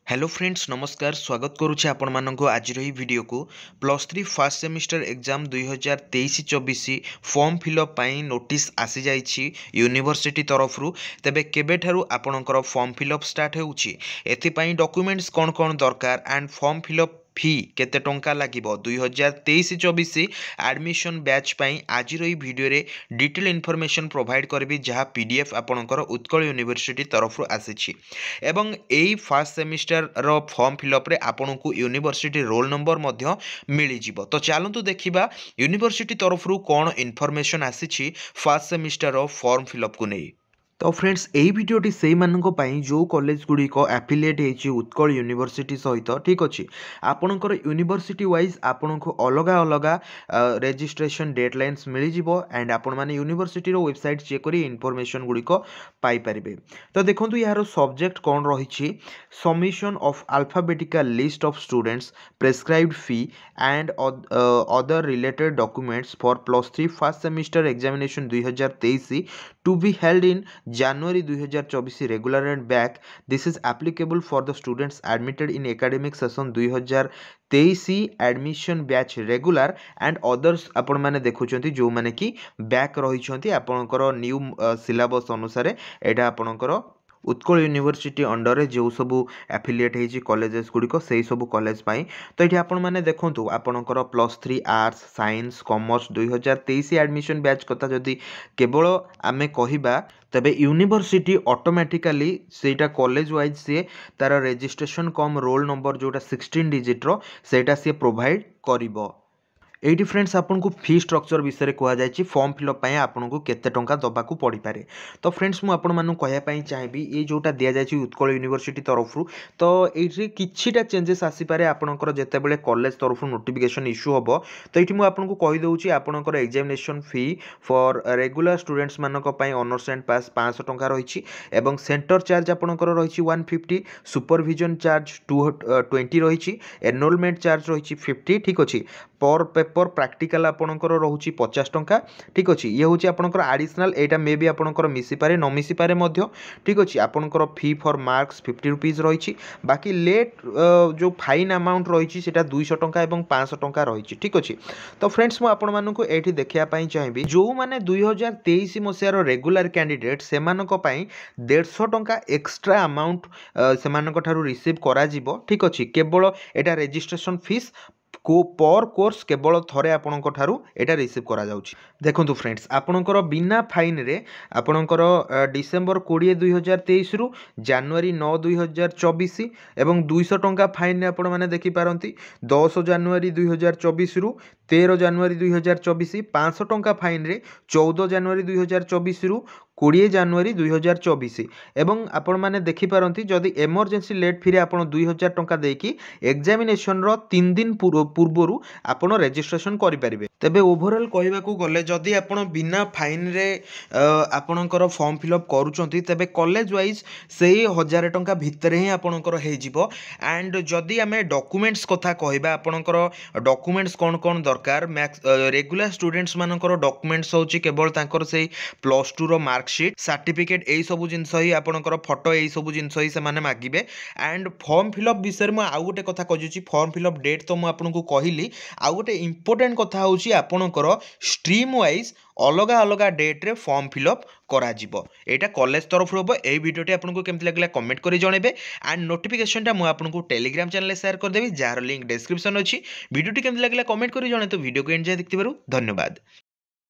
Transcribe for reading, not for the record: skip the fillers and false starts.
Hello friends नमस्कार स्वागत करुच्छे आपण मानक आज वीडियो को +3 first semester exam 2023-24 form fill up पाई नोटिस आसी जाइछि यूनिवर्सिटी तरफ रु तेबे केबे ठारू आपणकर फॉर्म फिलअप स्टार्ट होउछि एथिपाई डॉक्यूमेंट्स कोन कोन दरकार एंड फॉर्म फिलअप फी केते टंका लागिबो 2023-24 एडमिशन बैच पाई आज वीडियो रे डिटेल इन्फॉर्मेशन प्रोवाइड करबी जहाँ पीडीएफ आपणकर उत्कल यूनिवर्सिटी तरफ रु आसीछि एवं एई फर्स्ट सेमिस्टर रो फॉर्म फिलअप रे आपनकु यूनिवर्सिटी रोल नंबर मध्य मिली जिवो। तो चलंतु देखिबा यूनिवर्सिटी तरफ रु कोन इन्फॉर्मेशन आसीछि फर्स्ट सेमिस्टर रो फॉर्म फिलअप को नै। तो फ्रेंड्स यही भिडियोटी से जो कॉलेज गुड़िक एफिलिएट होती उत्कल यूनिवर्सिटी सहित ठीक अच्छे आपणकर यूनिवर्सिटी वाइज आपन को अलग अलग रेजिस्ट्रेशन डेडलाइंस मिल जाव एंड आपण मैंने यूनिवर्सिटी वेबसाइट चेक कर इनफॉरमेशन गुड़िक पाइपर। तो देखो यार सब्जेक्ट कौन रही submission of alphabetical list of students prescribed fee and other related documents for +3 first semester examination 2023 to be held in January 2024 regular and back. This is applicable for the students admitted in academic session 2023 admission batch regular and others आपण माने देखुछंती जो माने कि back रहिछंती आपनकर new syllabus अनुसार एटा आपनकर Utkal university under जो सब एफिलिएट होती कॉलेजेस गुड़िक से सब कॉलेज पाई। तो ये आपण मैंने देखूँ आपणकर +3 arts science commerce 2023 admission batch कथा जदि केवल आमे कहिबा तबे यूनिवर्सिटी ऑटोमेटिकली सेटा कॉलेज वाइज सी तार रजिस्ट्रेशन कम रोल नंबर जोटा 16 डिजिट रो सेटा सी प्रोवाइड करिवो। एटी फ्रेंड्स आपन को फी स्ट्रक्चर विषय कहुई फॉर्म फिलअप आपन को केते टंका दबाकू पड़ पारे। तो फ्रेंड्स मुझे आपन कहवाई चाहिए ये जोटा दि जाए उत्कल यूनिवर्सिटी तरफ तो ये किछिटा चेंजेस आसीपारे आपनकर जेतेबेले कॉलेज तरफ नोटिफिकेशन इश्यू हम। तो ये मुझे आपको कहीदे आपनकर examination fee for regular students मानक ऑनर्स एंड पास 500 टंका रही एवं सेंटर चार्ज आपनकर रही 150 सुपरविजन चार्ज 220 रही एनरोलमेंट चार्ज रही 50 ठीक अच्छे पर पेपर प्रैक्टिकल आपणकर रोचे 50 टंका ठीक अच्छे ये हूँ आपंकर आडिशनल एटा मे भी आपंकर मिसीपारे न मिसीपारे ठीक अच्छे आपंकर फी फॉर मार्क्स 50 रुपीज रही बाकी लेट जो फाइन अमाउंट रही 200 टंका और 500 टंका रही ठीक अच्छे। तो फ्रेंड्स मुझे देखापी चाहिए जो मैंने 2023 मसीहार रेगुलर कैंडिडेट से 150 टंका एक्सट्रा अमाउंट से रिसीव करा ठीक अच्छे केवल एटा रजिस्ट्रेशन फीस को पर कोर्स केवल थरे आपणक ठारू एटा रिसीव करा जाउछि। देखंतु फ्रेंड्स आपणकर बिना फाइन रे आपणकर डिसेंबर 20 2023 रु जनवरी 9 2024 एवं 200 टंका फाइन आपण माने देखि पारंती 10 जनवरी 2024 रु 13 जनवरी 2024 500 टंका फाइन रे 14 जनवरी 2024 रु 20 जनवरी 2024 एवं आपण माने देखि पारंती जदि इमरजेंसी लेट फी आपण 2000 टंका देकी एग्जामिनेशन रो 3 दिन पूर्वरु आपण रजिस्ट्रेशन करि परिबे। तेबे ओवरऑल कहबा को गले जदि आपण बिना फाइन रे आपणकर फॉर्म फिलअप करूचंती तेबे कॉलेज वाइज से 1000 टंका भितर ही आपणकर हे जिवो एंड जदि आमे डॉक्यूमेंट्स कथा कहबा आपणकर डॉक्यूमेंट्स कोन कोन दरकार मैक्स रेगुलर स्टूडेंट्स मानकर डॉक्यूमेंट्स होची केवल तांकर से +2 रो मार्कशीट सर्टिफिकेट एई सब जिंस ही आपणकर फोटो एई सब जिंस ही से माने मागिबे एंड फॉर्म फिलअप विषय में आउ गोटे कथा कहूची फॉर्म फिलअप डेट तो मु आपनको कहली आउ गोटे इंपोर्टेंट कथा होची आपणकर स्ट्रीम वाइज अलग अलग डेट रे फॉर्म फिलअप करा जिवो एटा कॉलेज तरफ होबो। एई वीडियोटी आपनको केमति लागला कमेंट करि जणेबे एंड नोटिफिकेशन टा मु आपनको टेलीग्राम चैनल शेयर कर देबी जार लिंक डिस्क्रिप्शन अछि। वीडियोटी केमति लागला कमेंट करि जणे तो वीडियो को एंड जाय देखतिबारु धन्यवाद।